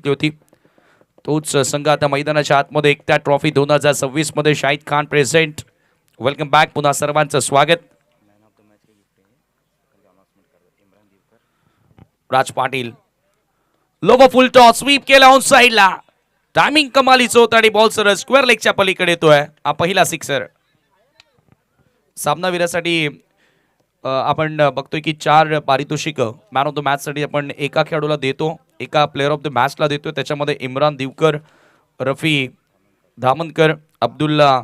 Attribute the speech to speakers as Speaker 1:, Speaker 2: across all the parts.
Speaker 1: होती. तोच संघ आता मैदानाच्या आतमध्ये एकता ट्रॉफी 2026 मध्ये Shahid Khan present. Welcome back, पुन्हा सर्वांचं स्वागत. Raj Patil Lobo full toss sweep केला ऑन साइडला. टायमिंग कमालीचं होतं आणि बॉल सरळ स्क्वेअर लेगच्या पलीकडे येतोय. हा पहिला सिक्सर. सामनावीरासाठी आपण बघतोय की 4 पारितोषिक मॅन ऑफ द मॅच साठी आपण एका खेळाडूला देतो, एका प्लेअर ऑफ द मॅचला देतो. त्याच्यामध्ये इम्रान दिवकर, रफी धामनकर, अब्दुल्ला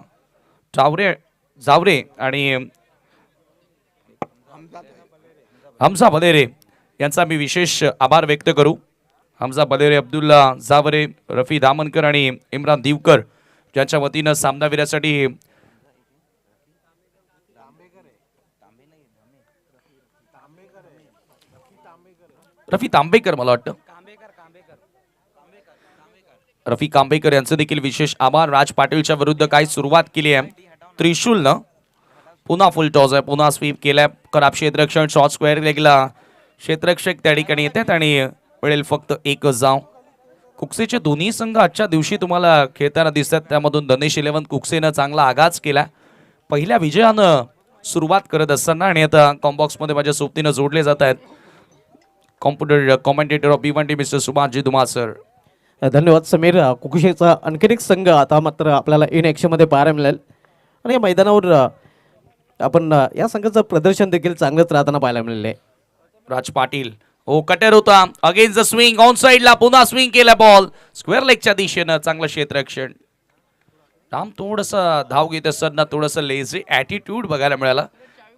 Speaker 1: जावरे आणि हमजा बलेरे यांचा मी विशेष आभार व्यक्त करू. हमजा बलेरे, अब्दुल्ला जावरे, रफी धामनकर आणि इम्रान दिवकर ज्यांच्या वतीनं सामनावीरासाठी रफी तांबेकर, मला वाटतं रफी कांबेकर यांचं देखील विशेष आभार. राज पाटीलच्या विरुद्ध काय सुरुवात केली आहे त्रिशूलनं. पुन्हा फुल टॉस आहे, पुन्हा स्वीप केलाय. खराब क्षेत्ररक्षण, शॉर्ट स्क्वेअर लेगला क्षेत्ररक्षक त्या ठिकाणी येतात आणि मिळेल फक्त एकच धाव. कुकसेचे दोन्ही संघ आजच्या दिवशी तुम्हाला खेळताना दिसतात. त्यामधून धनेश 11 कुकसेनं चांगला आगाज केला पहिल्या विजयानं सुरुवात करत असताना. आणि आता कॉम्बॉक्समध्ये माझ्या सोबतीनं जोडले जात आहेत computer commentator of B1 mister Subhashji Dhumal sir.
Speaker 2: धन्यवाद समीर. कुकुशेचा आणखीन एक संघ आता मात्र आपल्याला इन ॲक्शनमध्ये पाहायला मिळेल आणि या मैदानावर आपण या संघाचं प्रदर्शन देखील चांगलंच राहताना पाहायला मिळाले.
Speaker 1: राज पाटील हो कटर होता अगेन्स्ट द स्विंग ऑन साइडला. पुन्हा स्विंग केला बॉल स्क्वेअर लेगच्या दिशेनं. चांगलं क्षेत्ररक्षण. राम थोडंसं धाव घेत असताना थोडंसं लेझी ॲटिट्यूड बघायला मिळाला.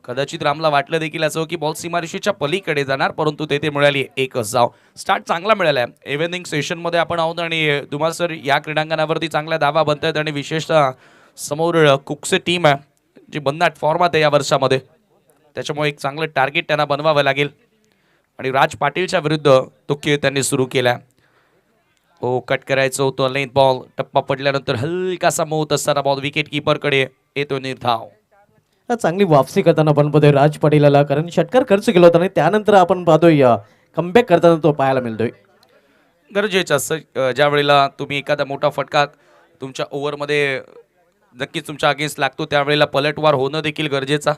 Speaker 1: कदाचित रामला वाटलं देखील असं की बॉल सीमारेषेच्या पलीकडे जाणार, परंतु तेथे मिळाली एकच धाव. स्टार्ट चांगला मिळाला आहे. इव्हिनिंग सेशनमध्ये आपण आहोत आणि धुमाळ सर या क्रीडांगणावरती चांगल्या धावा बनत आहेत आणि विशेषतः समोर कुकसे टीम आहे जी भन्नाट फॉर्मात आहे या वर्षामध्ये. त्याच्यामुळे एक चांगलं टार्गेट त्यांना बनवावं लागेल आणि राज पाटीलच्या विरुद्ध तो खेळ त्यांनी सुरू केला. हो कट करायचं होतं लेंथ बॉल. टप्पा पडल्यानंतर हलकासा मोहत असताना बॉल विकेट कीपरकडे येतो निर्धाव.
Speaker 2: चांगली वापसी करताना आपण पाहतोय राज पाटीलला, कारण षटकार खर्च केला होता आणि त्यानंतर आपण पाहतोय कमबॅक करताना तो पाहायला मिळतोय.
Speaker 1: गरजेचं असतं ज्या वेळेला तुम्ही एखादा मोठा फटका तुमच्या ओव्हरमध्ये नक्कीच तुमच्या अगेन्स्ट लागतो, त्यावेळेला पलटवार होणं देखील गरजेचं,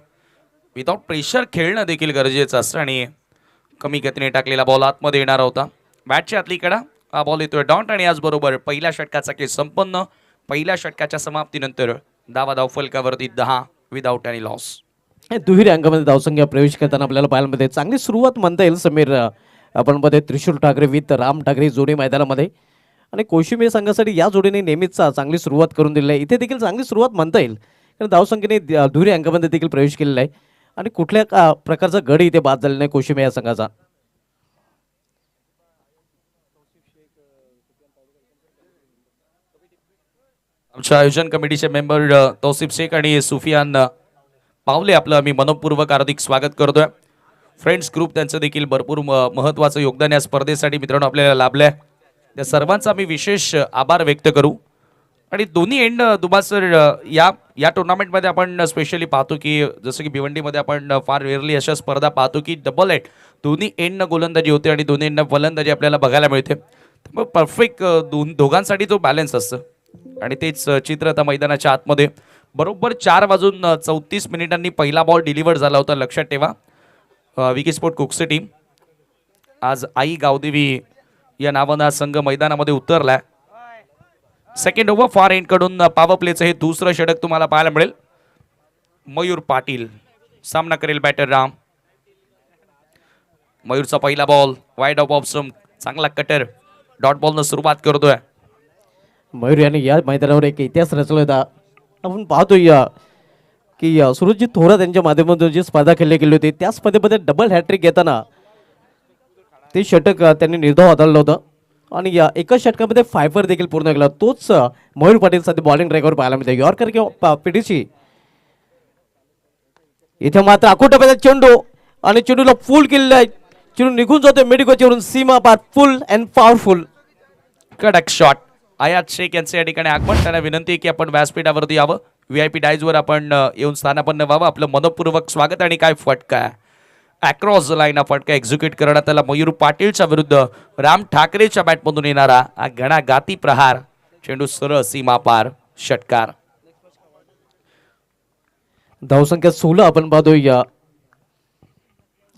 Speaker 1: विदाउट प्रेशर खेळणं देखील गरजेचं असतं. आणि कमी गतीने टाकलेला बॉल आतमध्ये येणार होता. बॅटच्या आतलीकडा हा बॉल येतोय डॉट आणि याचबरोबर पहिल्या षटकाचा खेळ संपन्न. पहिल्या षटकाच्या समाप्तीनंतर धाव फलकावरती 10 विदाउट एनी लॉस.
Speaker 2: दुहेरी अंगामध्ये धावसंख्या प्रवेश करताना आपल्याला पाहायला मिळते. चांगली सुरुवात म्हणता येईल समीर. आपण मध्ये त्रिशूल ठाकरे विथ राम ठाकरे जोडी मैदानामध्ये आणि कोशिमे संघासाठी या जोडीने नेहमीच चांगली सुरुवात करून दिली आहे. इथे देखील चांगली सुरुवात म्हणता येईल, कारण धावसंख्येने दुहेरी अंगामध्ये देखील प्रवेश केलेला आहे आणि कुठल्या प्रकारचा गड इथे बाद झालेला नाही कोशिमे या संघाचा.
Speaker 1: आमच्या आयोजन कमिटीचे मेंबर तौसिफ शेख आणि सुफियान पावले आपलं आम्ही मनपूर्वक हार्दिक स्वागत करतोय. फ्रेंड्स ग्रुप त्यांचं देखील भरपूर महत्त्वाचं योगदान या स्पर्धेसाठी मित्रांनो आपल्याला लाभलंय. त्या सर्वांचा आम्ही विशेष आभार व्यक्त करू. आणि दोन्ही एंड धुमाळ सर या टुर्नामेंटमध्ये आपण स्पेशली पाहतो की जसं की भिवंडीमध्ये आपण फार रेअरली अशा स्पर्धा पाहतो की डबल एंड दोन्ही एंडनं गोलंदाजी होते आणि दोन्ही एंडनं फलंदाजी आपल्याला बघायला मिळते. मग परफेक्ट दोघांसाठी तो बॅलन्स असतं आणि तेच चित्र आता मैदानाच्या आतमध्ये. बरोबर 4:34 पहिला बॉल डिलिव्हर झाला होता. लक्षात ठेवा विकीस्पोर्ट कुकसे टीम आज आई गावदेवी या नावानं हा संघ मैदानामध्ये उतरलाय. सेकंड ओव्हर फॉर एंड कडून पॉवर प्लेचं हे दुसरं षटक तुम्हाला पाहायला मिळेल. मयूर पाटील सामना करेल बॅटर राम. मयूरचा पहिला बॉल वाईड ऑफ स्टंप, चांगला कटर डॉट बॉलनं सुरुवात करतोय.
Speaker 2: मयूर यांनी या मैदानावर एक इतिहास रचला होता. आपण पाहतोय की सुरजीत थोरात यांच्या माध्यमातून जी स्पर्धा खेळली गेली होती त्या स्पर्धेमध्ये डबल हॅट्रिक घेताना ते षटक त्यांनी निर्धाव हाताळलं होतं आणि या एकाच षटकामध्ये फायफर देखील पूर्ण केला. तोच मयूर पाटील सध्या बॉलिंग ट्रॅकवर पाहायला मिळते. यॉर्कर किंवा पीटीसी. इथे मात्र आखोटाप्याचा चेंडू आणि चेंडूला फुल केलेला आहे. चेंडू निघून जातोय मेडिकोच्यावरून सीमा पार फुल अँड पॉवरफुल.
Speaker 1: कडक शॉट. आयात शेख यांचे या ठिकाणी आगमन. त्यांना विनंती आहे की आपण व्यासपीठावरती यावं. VIP डायजवर आपण येऊन स्थानापन्न व्हावं. आपलं मनपूर्वक स्वागत. आणि काय फटका अक्रॉस लाईन हा फटका एक्झिक्यूट करण्यात आला. मयूर पाटीलच्या विरुद्ध राम ठाकरेच्या बॅटमधून येणारा हा घणाघाती प्रहार, चेंडू सरळ सीमा पार, षटकार.
Speaker 2: धावसंख्या 16 आपण पाहतोय या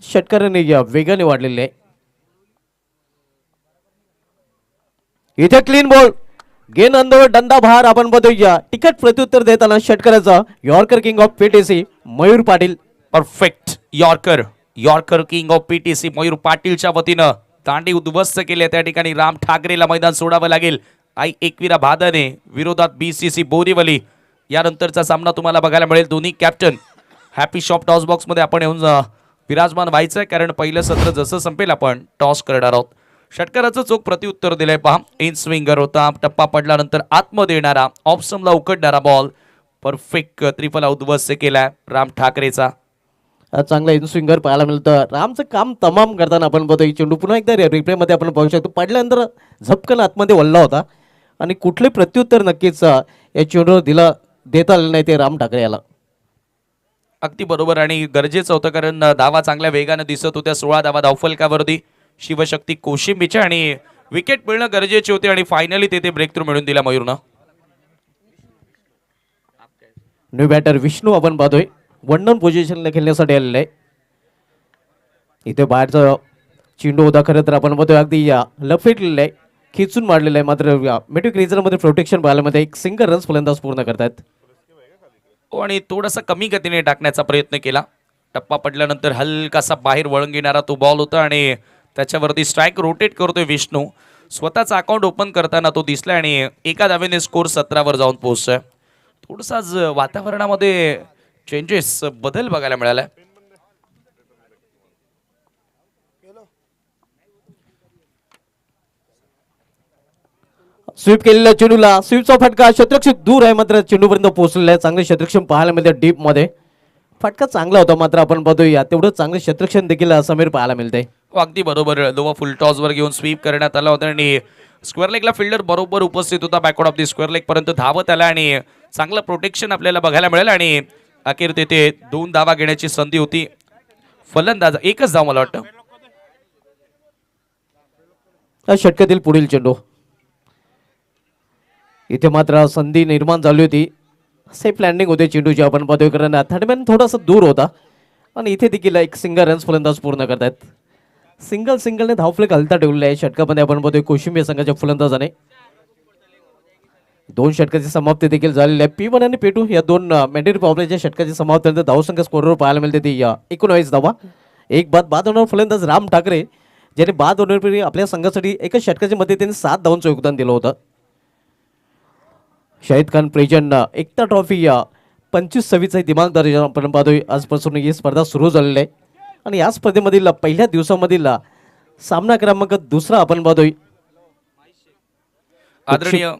Speaker 2: षटकाराने या वेगाने वाढलेले आहे. इथे क्लीन बॉल, गेन अंदर डंडा बहार आपण पाहतोय या तिकट प्रत्युत्तर देताना षटकाराचा yorker king of PTC Mayur Patil.
Speaker 1: Perfect yorker king of PTC Mayur पाटीलच्या वतीनं दांडी उद्ध्वस्त केले. त्या ठिकाणी राम ठाकरेला मैदान सोडावं लागेल. आई एकविरा भादाने विरोधात बीसीसी बोरीवली. यानंतरचा सामना तुम्हाला बघायला मिळेल. दोन्ही captain happy shop toss box मध्ये आपण येऊन विराजमान व्हायचंय, कारण पहिलं सत्र जसं संपेल आपण टॉस करणार आहोत. षटकाराचं चोख प्रत्युत्तर दिलंय पहा. इन स्विंगर होता, टप्पा पडल्यानंतर आतमध्ये येणारा ऑफस्टंपला उकडणारा बॉल परफेक्ट त्रिफला उद्ध्वस्त केलाय राम ठाकरेचा.
Speaker 2: चांगला इनस्विंगर पाहायला मिळतं. रामचं काम तमाम करताना आपण बघतोय चेंडू पुन्हा एकदा रिप्ले मध्ये आपण पाहू शकतो. पडल्यानंतर झपकन आतमध्ये वळला होता आणि कुठले प्रत्युत्तर नक्कीच या चेंडूवर देता आलं नाही ते राम ठाकरे याला.
Speaker 1: अगदी बरोबर आणि गरजेचं होतं, कारण धावा चांगल्या वेगाने दिसत होत्या. 16 धावा धावफलकावरती शिवशक्ती कोशिंबीच्या आणि विकेट मिळणं गरजेचे होते आणि फायनली तेथे ब्रेक थ्रू मिळून दिला मयूरनं.
Speaker 2: न्यू बॅटर विष्णू आपण पाहतोय वन डाऊन पोझिशनला खेळण्यासाठी आलेलं आहे. इथे बाहेरचा चेंडू होता, खरं तर आपण पाहतोय अगदी या लफेटलेलं आहे, खिचून मारलेलं आहे. मात्र मिड क्रीजरमध्ये प्रोटेक्शन पाहायला मध्ये एक सिंगल रन्स फलंदाज पूर्ण करतात.
Speaker 1: आणि थोडासा कमी गतीने टाकण्याचा प्रयत्न केला. टप्पा पडल्यानंतर हलकासा बाहेर वळून घेणारा तो बॉल होता आणि त्याच्यावरती स्ट्राईक रोटेट करतोय विष्णू. स्वतःचा अकाउंट ओपन करताना तो दिसला आणि एका धावेने स्कोर 17 वर जाऊन पोहोचतोय. थोडंसं आज वातावरणामध्ये चेंजेस, बदल बघायला मिळालाय.
Speaker 2: स्वीप केलेल्या चेंडूला स्वीपचा फटका, शतरक्षक दूर आहे मात्र चेंडूपर्यंत पोहोचलेला आहे. चांगले शतरक्षण पाहायला मिळते डीप मध्ये. फटका चांगला होता मात्र आपण पाहतोय तेवढं चांगलं शतरक्षण देखील समीर पाहायला मिळते.
Speaker 1: अगदी बरोबर. लोवा फुल टॉस वर घेऊन स्वीप करण्यात आला होता आणि स्क्वेअर लेगला फिल्डर बरोबर उपस्थित होता. Backward of the square leg पर्यंत धावत आला आणि चांगलं प्रोटेक्शन आपल्याला बघायला मिळेल आणि अखेर तेथे 2 धावा घेण्याची संधी होती. फलंदाज एकच धाव मला वाटतं.
Speaker 2: षटकातील पुढील चेंडू, इथे मात्र संधी निर्माण झाली होती. सेफ लँडिंग होते चेंडूची आपण पाहतोय, कारण थर्डमॅन थोडासा दूर होता आणि इथे देखील एक सिंगल रन्स फलंदाज पूर्ण करतात. सिंगलने धावफलक हलता ठेवलेला आहे. षटकामध्ये आपण पाहतोय कोशिंबीर संघाच्या फलंदाजाने 2 षटकाची समाप्ती देखील झालेली आहे. P1 आणि P2 या 2 मॅन्डेटरी पॉवरच्या षटकाची समाप्तीनंतर धावसंख्या स्कोरवर पाहायला मिळते ती 19 धावा. एक बाद होणार फलंदाज राम ठाकरे, ज्याने बाद होण्यापूर्वी आपल्या संघासाठी एकच षटकाच्या मध्ये त्यांनी 7 धावांचं योगदान दिलं होतं. शाहिद खान प्रेजन एकता ट्रॉफी 25-26 दिमागदार आपण पाहतोय. आजपासून ही स्पर्धा सुरू झालेली आहे आणि या स्पर्धेमधील पहिल्या दिवसामधील सामना क्रमांक 2 आपण पाहतोय.
Speaker 1: आदरणीय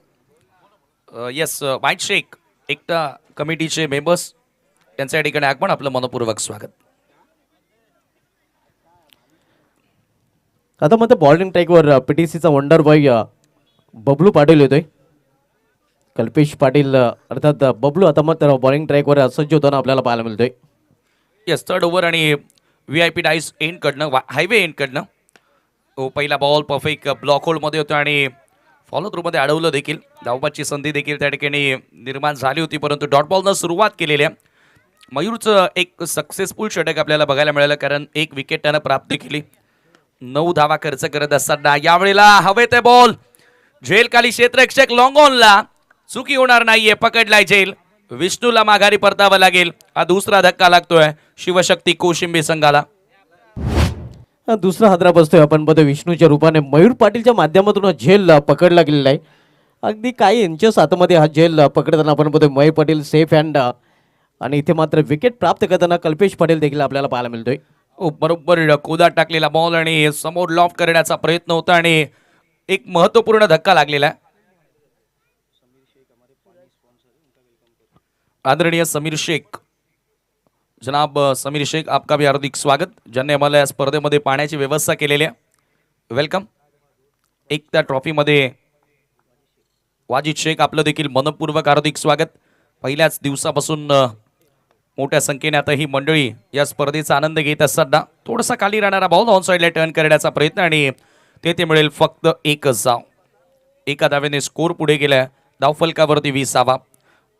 Speaker 1: येस वाईट शेख एकता कमिटीचे मेंबर्स यांच्या या ठिकाणी आगमन, आपलं मनपूर्वक स्वागत.
Speaker 2: आता मात्र बॉलिंग ट्रॅकवर पीटीसीचा वंडर बॉय बबलू पाटील येतोय. कल्पेश पाटील अर्थात बबलू आता मात्र बॉलिंग ट्रॅकवर सज्ज होताना आपल्याला पाहायला मिळतोय.
Speaker 1: येस, थर्ड ओव्हर आणि VIP डाईस एंड कडनं, हायवे एंड कडनं पहिला बॉल परफेक्ट ब्लॉक होल्डमध्ये होता आणि फॉलो थ्रूमध्ये अडवलं देखील. धावबाची संधी देखील त्या ठिकाणी निर्माण झाली होती, परंतु डॉट बॉलनं सुरुवात केलेली आहे. मयूरचं एक सक्सेसफुल षटक आपल्याला बघायला मिळालं, कारण एक विकेट त्यानं प्राप्त केली. 9 धावा खर्च करत असताना यावेळेला हवेत बॉल, झेल खाली क्षेत्ररक्षक लॉंग ऑनला, चुकी होणार नाहीये, पकडलाय झेल. विष्णूला माघारी परतावं लागेल. हा दुसरा धक्का लागतोय शिवशक्ती कोशिंबी संघाला.
Speaker 2: दुसरा हादरा बसतोय आपण बघतो विष्णूच्या रूपाने. मयूर पाटीलच्या माध्यमातून हा झेल पकडला गेलेला आहे. अगदी काही इंचेस आतमध्ये हा झेल पकडताना आपण बघतोय मयूर पाटील सेफ हँड आणि इथे मात्र विकेट प्राप्त करताना कल्पेश पाटील देखील आपल्याला पाहायला मिळतोय.
Speaker 1: बरोबर कोदा टाकलेला बॉल आणि समोर लॉफ करण्याचा प्रयत्न होता आणि एक महत्वपूर्ण धक्का लागलेला आहे. आदरणीय समीर शेख, जनाब समीर शेख, आपका भी हार्दिक स्वागत, ज्यांनी आम्हाला या स्पर्धेमध्ये पाण्याची व्यवस्था केलेली आहे. वेलकम. एकता ट्रॉफीमध्ये वाजिद शेख, आपलं देखील मनपूर्वक हार्दिक स्वागत. पहिल्याच दिवसापासून मोठ्या संख्येने आता ही मंडळी या स्पर्धेचा आनंद घेत असताना थोडासा खाली राहणारा बॉल ऑन साईडला टर्न करण्याचा प्रयत्न आणि तेथे मिळेल फक्त एकच धाव. एका धावेने स्कोर पुढे गेला. धावफलकावरती 20वा.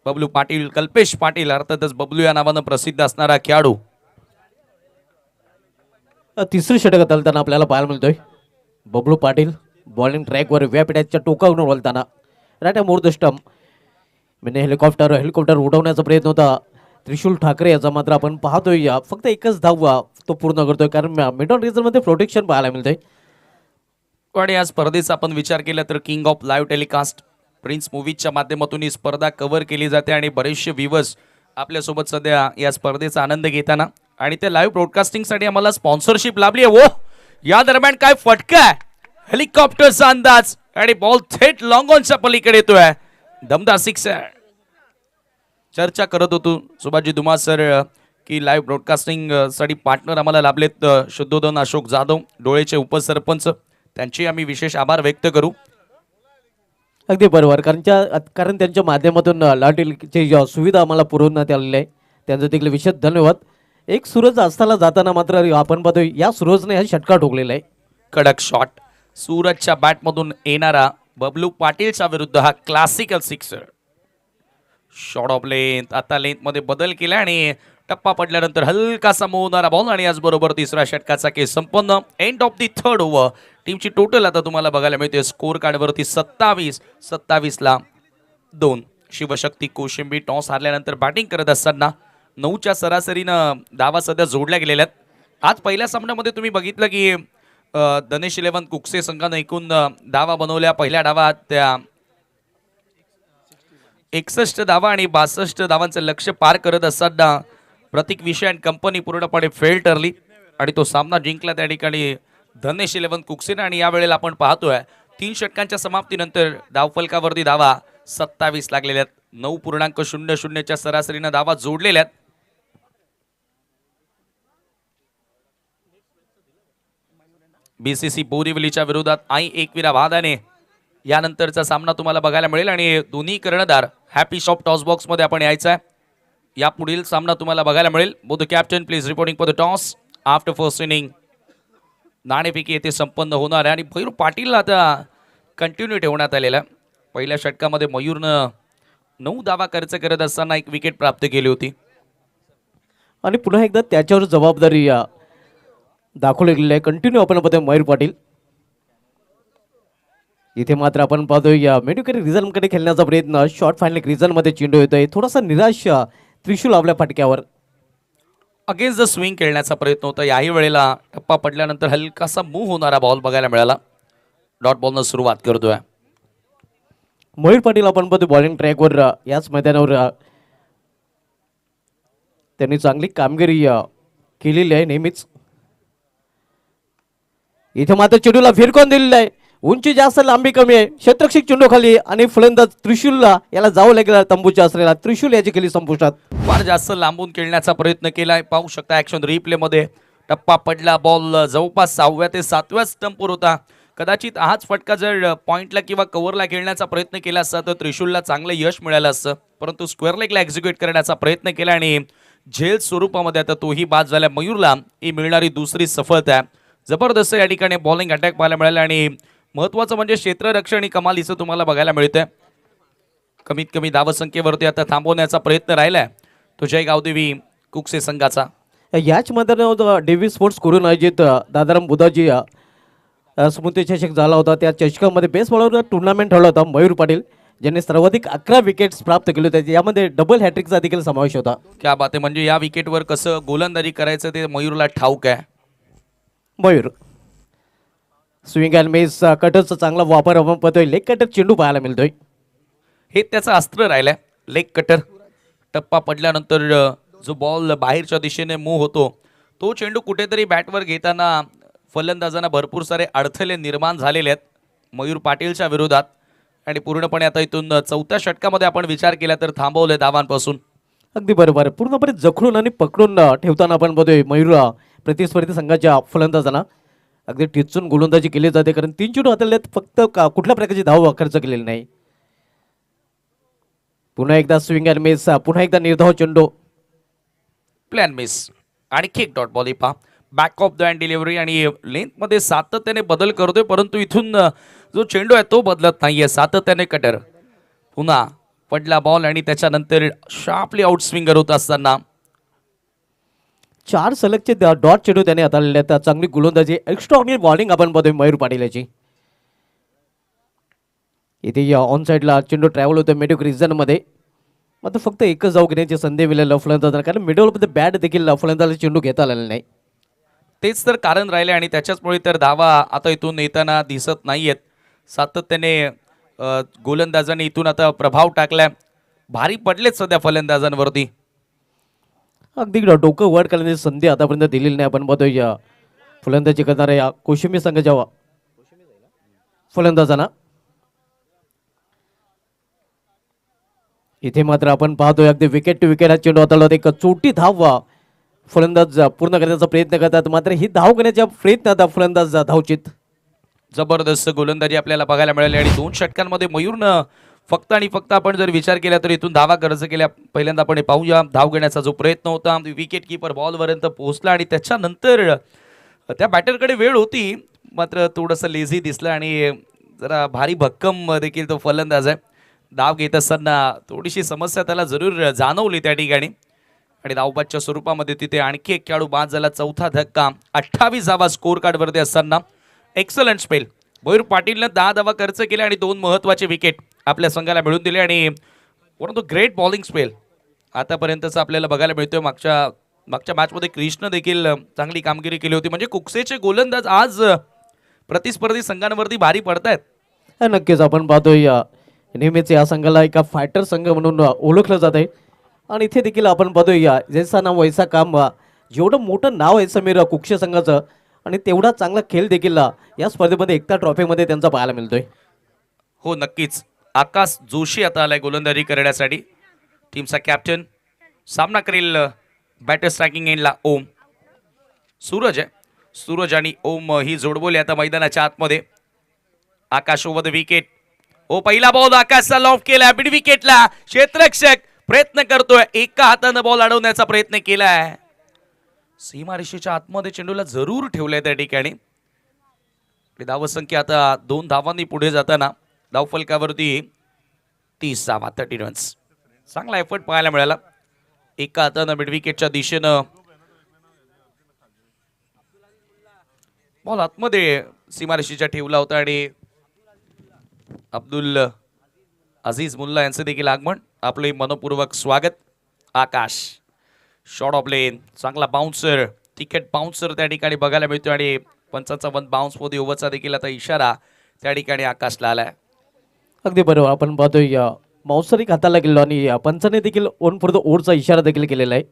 Speaker 1: बबलू पाटील, कल्पेश पाटील, अर्थातच बबलू या नावानं प्रसिद्ध असणारा खेळाडू
Speaker 2: तिसरी षटक हाताळताना आपल्याला पाहायला मिळतोय. बबलू पाटील बॉलिंग ट्रॅकवर व्यापीठाच्या टोकावरून वळताना राईट मोर द स्टंप म्हणजे हेलिकॉप्टर उडवण्याचा प्रयत्न होता त्रिशूल ठाकरे याचा, मात्र आपण पाहतोय फक्त एकच धाव तो पूर्ण करतोय, कारण मिड ऑन रिझन मध्ये प्रोटेक्शन पाहायला मिळतंय.
Speaker 1: आणि या स्पर्धेचा आपण विचार केला तर king of live telecast prince मूवीजच्या माध्यमातून ही स्पर्धा कव्हर केली जाते आणि बरेचसे व्ह्यूवर्स आपल्यासोबत सध्या या स्पर्धेचा आनंद घेताना आणि त्या लाईव्ह ब्रॉडकास्टिंगसाठी आम्हाला स्पॉन्सरशिप लाभली आहे. या दरम्यान काय फटका आहे, हेलिकॉप्टरचा अंदाज आणि बॉल थेट लॉंग ऑनच्या पलीकडे येतोय. दमदार सिक्स. चर्चा करत होतो सुभाषजी धुमाळ सर की लाईव्ह ब्रॉडकास्टिंग साठी पार्टनर आम्हाला लाभलेत शुद्धोदन अशोक जाधव, डोळेचे उपसरपंच, त्यांचे आम्ही विशेष आभार व्यक्त करू.
Speaker 2: अगदी बरोबर, कारण त्यांच्या माध्यमातून लाटीची सुविधा आम्हाला पुरवण्यात आलेली आहे, त्यांचं देखील विशेष धन्यवाद. एक सूरज असताना जाताना मात्र आपण पाहतोय या सूरजने हा षटका ठोकलेला आहे.
Speaker 1: कडक शॉट सूरजच्या बॅटमधून येणारा बबलू पाटीलच्या विरुद्ध हा classical sixer. Shot of length, आता लेंथ मध्ये बदल केला आणि टप्पा पडल्यानंतर हलकासा मोहणारा बॉल आणि याचबरोबर तिसऱ्या षटकाचा केस संपन्न. End of the third over. टीमची टोटल आता तुम्हाला बघायला मिळते score कार्डवरती 27-27ला 2. Shivshakti Koshimbi toss हारल्यानंतर batting करत असताना 9च्या सरासरीनं धावा सध्या जोडल्या गेलेल्या आहेत. आज पहिल्या सामन्यामध्ये तुम्ही बघितलं की धनेश 11 कुकसे संघानं एकूण धावा बनवल्या. पहिल्या डावात त्या 61 धावा आणि 62 धावांचं लक्ष पार करत असताना प्रतीक विषय अँड कंपनी पूर्णपणे फेल ठरली आणि तो सामना जिंकला त्या ठिकाणी धनेश 11 कुकसेनं. आणि यावेळेला आपण पाहतोय 3 षटकांच्या समाप्तीनंतर धावफलकावरती धावा 27 लागलेल्या आहेत. 9.00च्या सरासरीनं धावा जोडलेल्या आहेत. बीसीसी बोरिवलीच्या विरोधात आई एकविरा वादाने यानंतरचा सामना तुम्हाला बघायला मिळेल आणि दोन्ही कर्णधार हॅपी शॉप टॉस बॉक्स मध्ये आपण यायचं आहे. या पुढील सामना तुम्हाला बघायला मिळेल. Both the captain please reporting for the toss after first inning. नाणेफेकी येथे संपन्न होणार आहे आणि मयूर पाटीलला आता कंटिन्यू ठेवण्यात आलेला. पहिल्या षटकामध्ये मयूरनं 9 धावा खर्च करत असताना 1 विकेट प्राप्त केली होती
Speaker 2: आणि पुन्हा एकदा त्याच्यावर जबाबदारी दाखवली गेलेली आहे. कंटिन्यू आपण पाहतोय मयूर पाटील. इथे मात्र आपण पाहतोय मेडिकरी रिझनकडे खेळण्याचा प्रयत्न. शॉर्ट फायनल रिझनमध्ये चेंडू येतोय. थोडासा निराश त्रिशूल आपल्या फाटक्यावर
Speaker 1: अगेन्स्ट द स्विंग खेळण्याचा प्रयत्न होता. याही वेळेला टप्पा पडल्यानंतर हलकासा मूव्ह होणारा बॉल बघायला मिळाला. डॉट बॉलनं सुरुवात करतोय
Speaker 2: मयूर पाटील. आपण पाहतोय बॉलिंग ट्रॅकवर याच मैदानावर त्यांनी चांगली कामगिरी केलेली आहे नेहमीच. इथे मात्र चेंडूला फिरकून दिलेला आहे. उंची जास्त, लांबी कमी आहे. क्षेत्ररक्षक चेंडू खाली आणि फलंदाज त्रिशूलला याला जावं लागेल. तंबूच्या असलेला त्रिशूल याची केली संपुष्टात.
Speaker 1: फार जास्त लांबून खेळण्याचा प्रयत्न केलाय. पाहू शकता ऍक्शन रिप्ले मध्ये टप्पा पडला. बॉल जवळपास 6व्या ते 7व्या स्टंपवर होता. कदाचित हाच फटका जर पॉइंटला किंवा कव्हरला खेळण्याचा प्रयत्न केला असता तर त्रिशूलला चांगलं यश मिळालं असतं, परंतु स्क्वेअर लेगला एक्झिक्यूट करण्याचा प्रयत्न केला आणि झेल स्वरूपामध्ये आता तोही बाद झाला. मयूरला ही मिळणारी दुसरी सफलता. जबरदस्त या ठिकाणी बॉलिंग अटॅक पाहायला मिळाला आणि महत्त्वाचं म्हणजे क्षेत्ररक्षण आणि कमालीचं तुम्हाला बघायला मिळतंय. कमीत कमी धावसंख्येवरती आता थांबवण्याचा प्रयत्न राहिलाय तो जय गावदेवी कुकसे संघाचा.
Speaker 2: याच मैदानावर डेव्हिस स्पोर्ट्स करून आयोजित दादाराम बुधाजी स्मृती चषक झाला होता. त्या चषकामध्ये बेस्ट बॉलर टुर्नामेंट ठेवला होता मयूर पाटील, ज्यांनी सर्वाधिक 11 विकेट्स प्राप्त केले होते. यामध्ये डबल हॅट्रिकचा देखील समावेश होता.
Speaker 1: क्या बात आहे. म्हणजे या विकेटवर कसं गोलंदाजी करायचं ते मयूरला ठाऊक आहे.
Speaker 2: मयूर स्विंग अँड मिस कटरचा चांगला वापर आपण पाहतोय. लेग कटर चेंडू पाहायला मिळतोय.
Speaker 1: हे त्याचं अस्त्र राहिलंय. Leg cutter. टप्पा पडल्यानंतर जो बॉल बाहेरच्या दिशेने मूव्ह होतो तो चेंडू कुठेतरी बॅटवर घेताना फलंदाजांना भरपूर सारे अडथळे निर्माण झालेले आहेत मयूर पाटीलच्या विरोधात आणि पूर्णपणे आता इथून 4थ्या षटकामध्ये आपण विचार केला तर थांबवले धावांपासून.
Speaker 2: अगदी बरोबर. पूर्णपणे जखडून आणि पकडून ठेवताना आपण बघतोय मयूर प्रतिस्पर्धी संघाच्या फलंदाजांना अगदी टिचून गोलंदाजी केली जाते, कारण 3 चेंडू हाताळल्यात, फक्त कुठल्या प्रकारची धाव खर्च केलेली नाही. पुन्हा एकदा स्विंग अँड मिस. पुन्हा एकदा निर्धाव चेंडू.
Speaker 1: प्लॅन मिस आणि किक डॉट बॉल पहा back of the hand delivery आणि लेंथमध्ये सातत्याने बदल करतोय, परंतु इथून जो चेंडू आहे तो बदलत नाहीये, सातत्याने कटर. पुन्हा पडला बॉल आणि त्याच्यानंतर शार्पली आउट स्विंगर होत असताना
Speaker 2: 4 सलगचे डॉट चेंडू त्याने हाताळलेले आहेत. चांगली गोलंदाजी, एक्स्ट्रा बॉलिंग आपण बघतोय मयूर पाटील याची. इथे या ऑन साईडला चेंडू ट्रॅव्हल होतो मिडल रिजन मध्ये, मात्र फक्त एकच जाऊ घेण्याची संधी मिळेल फलंदाजांना, कारण मिडल मध्ये बॅट देखील फलंदाजाला चेंडू घेता आलेला नाही.
Speaker 1: तेच तर कारण राहिले आणि त्याच्याचमुळे तर धावा आता इथून येताना दिसत नाहीयेत. सातत्याने गोलंदाजांनी इथून आता प्रभाव टाकलाय, भारी पडलेत सध्या फलंदाजांवरती.
Speaker 2: अगदी डोकं वर करण्याची संधी आतापर्यंत दिलेली नाही. आपण बघतोय या फलंदाजी करणाऱ्या या कोशिंबीर संघाच्या फलंदाजांना. इथे मात्र आपण पाहतोय अगदी विकेट टू विकेट हा चेंडू हाताळला होता. एक चोटी धाव फलंदाज पूर्ण करण्याचा प्रयत्न करतात, मात्र ही धाव करण्याच्या प्रयत्नात फलंदाज धावचित.
Speaker 1: जबरदस्त गोलंदाजी आपल्याला बघायला मिळाली आणि 2 षटकांमध्ये मयूरनं फक्त आणि फक्त आपण जर विचार केला तर इथून धावा खर्च केल्या. पहिल्यांदा आपण हे पाहूया, धाव घेण्याचा जो प्रयत्न होता विकेट किपर बॉलपर्यंत पोहोचला आणि त्याच्यानंतर त्या बॅटरकडे वेळ होती, मात्र थोडंसं लेझी दिसलं आणि जरा भारी भक्कम देखील तो फलंदाज आहे. धाव घेत असताना थोडीशी समस्या त्याला जरूर जाणवली त्या ठिकाणी आणि धावबादच्या स्वरूपामध्ये तिथे आणखी एक खेळाडू बाद झाला. चौथा धक्का, 28 धावा स्कोर कार्डवरती असताना एक्सलंट स्पेल. मयूर पाटीलनं 10 धावा खर्च केल्या आणि 2 महत्त्वाचे विकेट आपल्या संघाला मिळून दिले आणि one of the great bowling spell आतापर्यंतचं आपल्याला बघायला मिळतोय. मागच्या मॅचमध्ये कृष्ण देखील चांगली कामगिरी केली होती. म्हणजे कुकसेचे गोलंदाज आज प्रतिस्पर्धी संघांवरती भारी पडतायत.
Speaker 2: नक्कीच आपण पाहतोय नेहमीच या संघाला एका फायटर संघ म्हणून ओळखलं जात आहे आणि इथे देखील आपण पाहतोय या जैसा नाव वैसा काम, जेवढं मोठं नाव आहे समीर कुक्षे संघाचं आणि तेवढा चांगला खेळ देखील या स्पर्धेमध्ये एकता ट्रॉफीमध्ये त्यांचा पाहायला मिळतोय.
Speaker 1: हो नक्कीच. आकाश जोशी आता आलाय गोलंदाजी करण्यासाठी, टीमचा कॅप्टन. सामना करेल बॅटर स्ट्रायकिंग एंडला ओम. सूरज आहे, सूरज आणि ओम ही जोडबोली आता मैदानाच्या आतमध्ये. आकाश ओव्हर द विकेट. ओ पहिला बॉल आकाशचा लॉफ्ट केला मिड विकेटला, क्षेत्ररक्षक प्रयत्न करतोय, एका हातानं बॉल अडवण्याचा प्रयत्न केलाय. सीमारेषेच्या आतमध्ये चेंडूला जरूर ठेवलंय त्या ठिकाणी. धावसंख्या आता 2 धावांनी पुढे जाताना धावफलकावरती 30 धावा, 30 रन्स. चांगला एफर्ट पाहायला मिळाला. एका हातानं मिड विकेटच्या दिशेनं बॉल आतमध्ये सीमारेषेच्या ठेवला होता आणि अब्दुल अजीज मुल्ला यांचं देखील आगमन. आपले मनपूर्वक स्वागत. आकाश शॉर्ट ऑफ लेन, चांगला बाउन्सर, तिकेट बाउन्सर त्या ठिकाणी बघायला मिळतो आणि पंचांचा 1 बाउन्स मध्ये ओव्हरचा देखील आता इशारा त्या ठिकाणी आकाशला आलाय.
Speaker 2: अगदी बरोबर आपण पाहतोय या माउसरी हाताला गेलो आणि पंचाने देखील ओन फॉर द ओव्हरचा इशारा देखील केलेला आहे.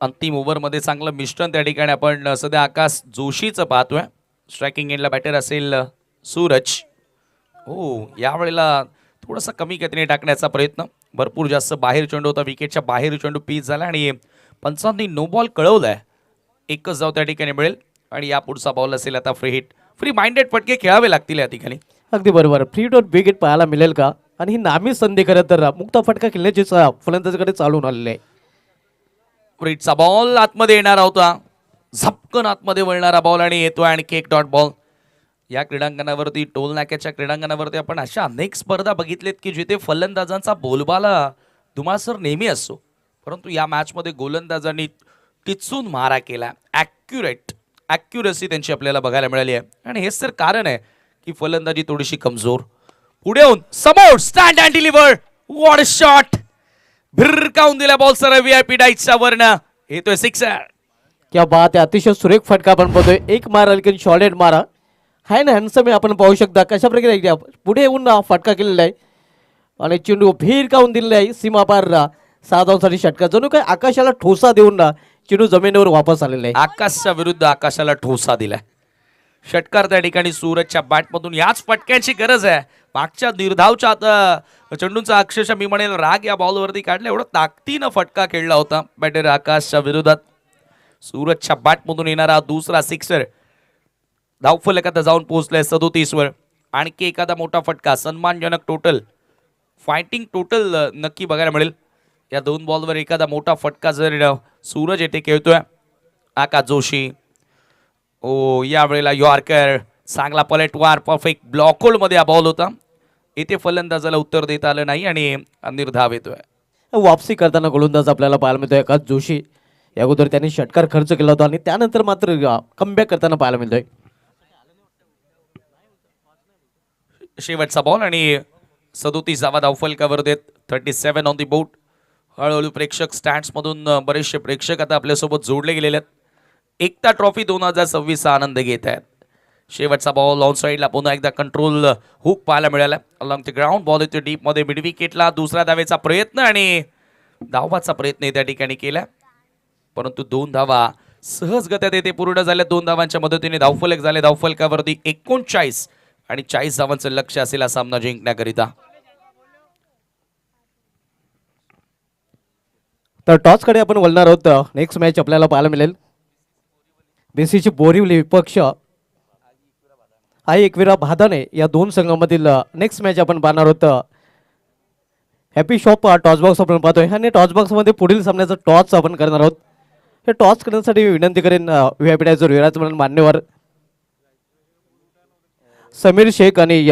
Speaker 1: अंतिम ओव्हरमध्ये चांगलं मिश्रण त्या ठिकाणी आपण सध्या आकाश जोशीचं पाहतोय. स्ट्रायकिंग एंडला बॅटर असेल सूरज. हो यावेळेला थोडासा कमी गतीने टाकण्याचा प्रयत्न, भरपूर जास्त बाहेर चेंडू होता, विकेटच्या बाहेर चेंडू पीच झाला आणि पंचांनी नो बॉल कळवलाय. एकच धाव त्या ठिकाणी मिळेल आणि या पुढचा बॉल असेल आता फ्री हिट. फ्री माइंडेड फटके खेळावे लागतील या ठिकाणी.
Speaker 2: अगदी बरोबर. फ्री डॉट विकेट पाहायला मिळेल का, आणि ही नामी संधी खरं तर मुक्त फटका खेळण्याची फलंदाजाकडे चालून आलेली आहे.
Speaker 1: फ्रीटचा बॉल आतमध्ये येणारा होता, झपकन आतमध्ये वळणारा बॉल आणि येतो आणखी एक डॉट बॉल. या क्रीडांगणावरती, टोल नाक्याच्या क्रीडांगणावरती आपण अशा अनेक स्पर्धा बघितलेत की जिथे फलंदाजांचा बोलबाला धुमासर नेहमी असतो, परंतु या मॅचमध्ये गोलंदाजांनी टिचून मारा केला. ॲक्युरसी त्यांची आपल्याला बघायला मिळाली आहे आणि हेच तर कारण आहे की फलंदाजी थोडीशी कमजोर. पुढे येऊन समोर stand and deliver, what a shot. भिरकावून दिला बॉल सर VIP डाईटच्या वरनं, येतोय सिक्सर.
Speaker 2: क्या बात आहे. अतिशय सुरेख फटका आपण पाहतोय. एक मारा लेकिन शॉर्टेड मारा हँड हँडसम आपण पाहू शकता कशा प्रकारे पुढे येऊन फटका केलेला आहे आणि चेंडू भिरकावून दिलेला आहे सीमापार 6 धावांसाठी षटका. जणू काय आकाशाला ठोसा देऊन चेंडू जमिनीवर वापस आलेला आहे.
Speaker 1: आकाशच्या विरुद्ध आकाशाला ठोसा दिलाय. षटकार त्या ठिकाणी सूरजच्या बॅटमधून. याच फटक्यांची गरज आहे. मागच्या निर्धावच्या आता चेंडूंचा अक्षरशः मी म्हणेल राग या बॉलवरती काढला, एवढा ताकदीनं फटका खेळला होता बॅटर आकाशच्या विरोधात. सूरजच्या बॅटमधून येणारा दुसरा सिक्सर. धावफलक आता जाऊन पोहोचलाय 37 वर. आणखी एखादा मोठा फटका, सन्मानजनक टोटल, फायटिंग टोटल नक्की बघायला मिळेल. या 2 बॉलवर एखादा मोठा फटका जर सूरज येथे खेळतोय. आकाश जोशी, ओ यावेळेला यॉर्कर, चांगला पलटवार, परफेक्ट ब्लॉक होल्ड मध्ये हा बॉल होता. इथे फलंदाजाला उत्तर देता आलं नाही आणि निर्धाव येतोय.
Speaker 2: वापसी करताना गोलंदाज आपल्याला पाहायला मिळतोय आकाश जोशी. या अगोदर त्यांनी षटकार खर्च केला होता आणि त्यानंतर मात्र कमबॅक करताना पाहायला मिळतोय.
Speaker 1: शेवटचा बॉल आणि 37 धावा धावफलकावर देत 37 ऑन दी बोर्ड. हळूहळू प्रेक्षक स्टँड्स मधून बरेचसे प्रेक्षक आता आपल्यासोबत जोडले गेलेले आहेत. एकता ट्रॉफी 2026 चा आनंद घेत आहेत. शेवटचा बॉल ऑन साईडला पुन्हा एकदा कंट्रोल हुक पाहायला मिळाला. अलॉंग द ग्राउंड बॉल येतो डीप मध्ये मिड विकेटला. दुसऱ्या धावेचा प्रयत्न आणि धावाचा प्रयत्न त्या ठिकाणी केला, परंतु 2 धावा सहजगत्या तेथे पूर्ण झाल्या. 2 धावांच्या मदतीने धावफलक झाले. धावफलकावरती 39 आणि 40 धावांचं लक्ष असेल हा सामना जिंकण्याकरिता.
Speaker 2: तर टॉस कडे आपण वळणार आहोत. नेक्स्ट मॅच आपल्याला पाहायला मिळेल बीसीची बोरिवली विपक्ष आई एकविरा भादाने या 2 संघामधील नेक्स्ट मॅच आपण पाहणार आहोत. हॅपी शॉप टॉस बॉक्स आपण पाहतोय आणि टॉस बॉक्समध्ये पुढील सामन्याचा टॉस आपण करणार आहोत. हे टॉस करण्यासाठी मी विनंती करेन व्हीआयपी विराजमान मान्यवर समीर शेख आणि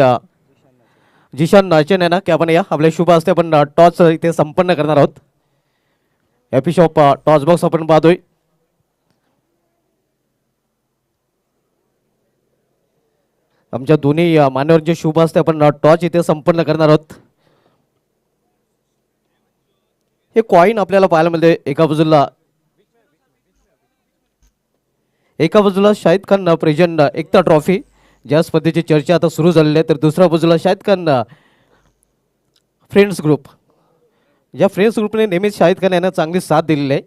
Speaker 2: जिशान नाचन यांना की आपण या आपल्या शुभ हस्ते आपण टॉस इथे संपन्न करणार आहोत. हॅपी शॉप टॉस बॉक्स आपण पाहतोय. आमच्या दोन्ही मान्यवरांच्या शुभ हस्ते आपण टॉस इथे संपन्न करणार आहोत. हे कॉईन आपल्याला पाहायला मिळते. एका बाजूला शाहिद खान प्रेझेंट एकता ट्रॉफी ज्या स्पर्धेची चर्चा आता सुरू झालेली आहे, तर दुसऱ्या बाजूला शाहिद खान फ्रेंड्स ग्रुप. या फ्रेंड्स ग्रुपने नेहमीच शाहिद खान यांना चांगली साथ दिलेली आहे.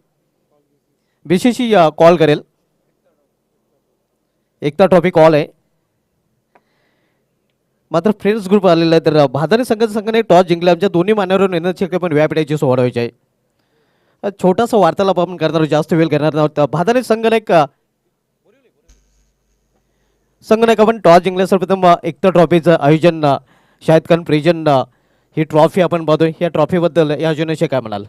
Speaker 2: बीसीसी कॉल करेल. एकता ट्रॉफी कॉल आहे, मात्र फ्रेंड्स ग्रुप आलेला आहे. तर भादानी संघाने टॉस जिंकला. आमच्या दोन्ही मान्यवरून येण्याची पण व्यापीठाची सोहळ व्हायची आहे. छोटासा वार्तालाप आपण करणार आहोत, जास्त वेळ करणार आहोत. भादानी संघाने आपण टॉस जिंकल्या. सर्वप्रथम एकता ट्रॉफीचं आयोजन शाहिद खान प्रेझेंट ही ट्रॉफी आपण पाहतोय. या ट्रॉफीबद्दल या आयोजनाविषयी काय म्हणाल?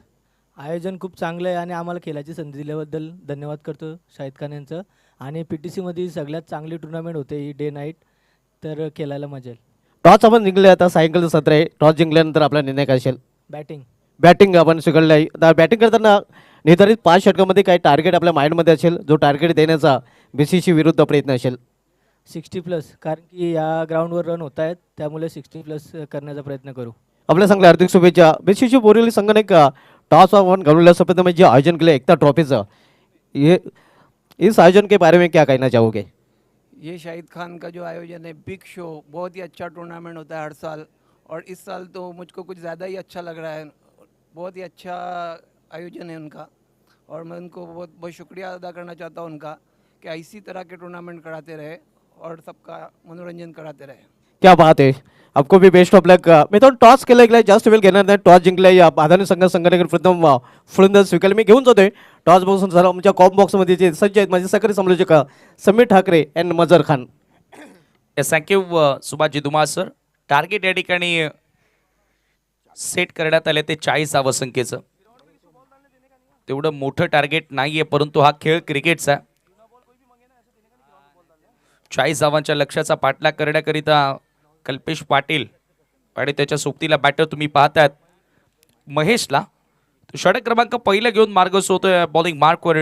Speaker 3: आयोजन खूप चांगलं आहे आणि आम्हाला खेळाची संधी दिल्याबद्दल धन्यवाद करतो शाहिद खान यांचं. आणि PTCमध्ये सगळ्यात चांगली टुर्नामेंट होते ही डे नाईट, तर खेळायला मजा येईल.
Speaker 2: टॉस आपण जिंकले. आता सायंकाळचं सत्र आहे. टॉस जिंकल्यानंतर आपला निर्णय काय असेल?
Speaker 3: बॅटिंग
Speaker 2: आपण स्वीकारले आहे. आता बॅटिंग करताना निर्धारित 5 षटकामध्ये काही टार्गेट आपल्या माइंडमध्ये असेल, जो टार्गेट देण्याचा बीसीसी विरुद्ध प्रयत्न असेल?
Speaker 3: 60+, कारण की या ग्राउंडवर रन होत आहेत, त्यामुळे 60+ करण्याचा प्रयत्न करू.
Speaker 2: आपल्या चांगल्या हार्दिक शुभेच्छा. बीसीसी बोरिवली संघाने टॉस आपण घालवल्या सर्वप्रथम जे आयोजन केलं एकता ट्रॉफीचं, ये इस आयोजन के बारे में क्या कहना चाहोगे?
Speaker 4: ये शाहिद खान का जो आयोजन है, बिग शो, बहुत ही अच्छा टूर्नामेंट होता है हर साल, और इस साल तो मुझको कुछ ज़्यादा ही अच्छा लग रहा है. बहुत ही अच्छा आयोजन है उनका, और मैं उनको बहुत बहुत शुक्रिया अदा करना चाहता हूँ उनका, कि इसी तरह के टूर्नामेंट कराते रहे और सबका मनोरंजन कराते रहे.
Speaker 2: क्या बात आहे. आपको भी बेस्ट ऑफ लक. मित्रांनो टॉस केला गेला, जास्त वेळ घेणार नाही. टॉस जिंकलाय या भादानी संघाने प्रथम फलंदाज स्वीकारले. मी घेऊन जातोय टॉस बॉक्स झाला. आमच्या कॉम बॉक्समध्ये जे सज्ज आहेत माझे सहकारी समालोचक समीर ठाकरे अँड मजर Khan.
Speaker 1: Thank you Subhashji Dhumal sir. Target या ठिकाणी सेट करण्यात आले ते 40 धावसंख्येचं. तेवढं मोठं टार्गेट नाहीये, परंतु हा खेळ क्रिकेटचा. 40 धावांच्या लक्ष्याचा पाठलाग करण्याकरिता कल्पेश पाटील आणि त्याच्या सोबतीला बॅटर तुम्ही पाहतायत महेशला. षटक क्रमांक पहिला घेऊन मार्गस्थ होतोय बॉलिंग मार्कवर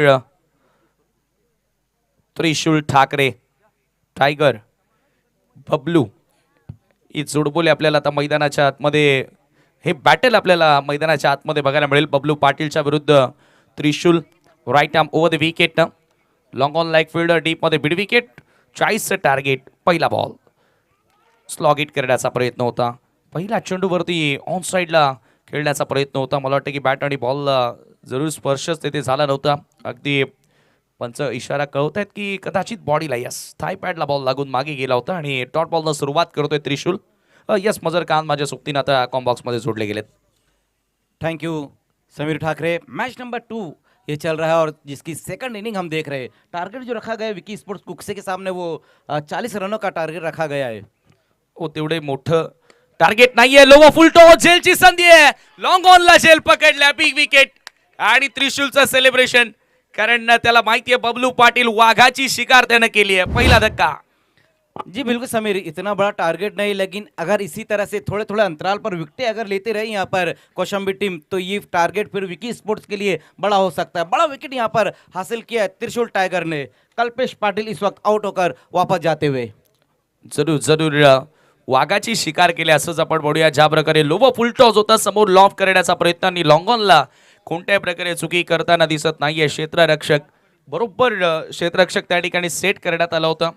Speaker 1: त्रिशूल ठाकरे, टायगर, बबलू. ही जोडबोली आपल्याला आता मैदानाच्या आतमध्ये, हे बॅटल आपल्याला मैदानाच्या आतमध्ये बघायला मिळेल. बबलू पाटीलच्या विरुद्ध Trishul. Right arm over the wicket, long on like fielder, deep मध्ये मिड विकेट. 40चं टार्गेट. पहिला बॉल स्लॉग हिट करण्याचा प्रयत्न होता. पहिला चेंडूवरती ऑन साईडला खेळण्याचा प्रयत्न होता. मला वाटतं की बॅट आणि बॉलला जरूर स्पर्शच तेथे झाला नव्हता. अगदी पंच इशारा कळवत आहेत की कदाचित बॉडीला, यस, थाय पॅडला बॉल लागून मागे गेला होता आणि डॉट बॉलनं सुरुवात करतोय त्रिशूल. यस मजर खान माझ्या सोबतीनं आता कॉम्बॉक्समध्ये जोडले गेलेत.
Speaker 5: Thank you Sameer Thackeray. Match number 2 ये चल रहा है और जिसकी सेकंड इनिंग हम देख रहे हैं. टारगेट जो रखा गया है विकी स्पोर्ट्स कुक्से के सामने, वो 40 रनों का टारगेट रखा गया है.
Speaker 1: हो, तेवढे मोठं टार्गेट नाहीये. लोवा फुल टॉस, झेलची संधी आहे. लॉंग ऑनला झेल पकडल्या, बिग विकेट आणि त्रिशूलचं सेलिब्रेशन, कारण त्याला माहितीये बबलू पाटील वाघाची शिकार त्यानं केली आहे. पहिला धक्का.
Speaker 5: जी बिल्कुल समीर, इतना बड़ा टारगेट नहीं, लेकिन अगर इसी तरह से थोड़े थोड़े अंतराल पर विकेटें अगर लेते रहे यहाँ पर कौशाम्बी टीम, तो ये टारगेट फिर विकी स्पोर्ट्स के लिए बड़ा हो सकता है. बड़ा विकेट यहाँ पर हासिल किया है त्रिशूल टाइगर ने. कल्पेश पाटिल इस वक्त आउट होकर वापस जाते हुए.
Speaker 1: जरूर जरूर वाघाची शिकार केली असंच आपण म्हणूया. ज्या प्रकारे लोवा फुल टॉस होता, समोर लॉफ करण्याचा प्रयत्न आणि लॉंग ऑनला कोणत्याही प्रकारे चुकी करताना दिसत नाहीये क्षेत्ररक्षक. बरोबर क्षेत्ररक्षक त्या ठिकाणी सेट करण्यात आला होता.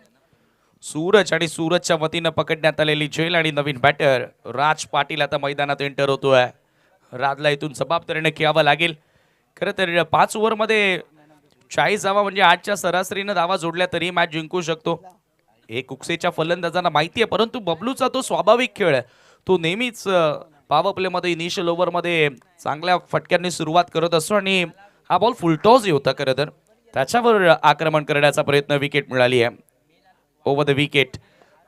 Speaker 1: सूरज आणि सूरजच्या वतीनं पकडण्यात आलेली झेल आणि नवीन बॅटर राज पाटील आता मैदानात एंटर होतोय. राजला इथून जबाबदारीने खेळावं लागेल. खरं तर 5 ओव्हरमध्ये 40 धावा म्हणजे 8च्या सरासरीनं धावा जोडल्या तरी मॅच जिंकू शकतो. हे कुकसेच्या फलंदाजांना माहिती आहे, परंतु बबलूचा तो स्वाभाविक खेळ आहे. तो नेहमीच पॉवर प्लेमध्ये इनिशियल ओव्हरमध्ये चांगल्या फटक्यांनी सुरुवात करत असतो आणि हा बॉल फुलटॉसही होता. खरं तर त्याच्यावर आक्रमण करण्याचा प्रयत्न, विकेट मिळाली आहे. Over the wicket.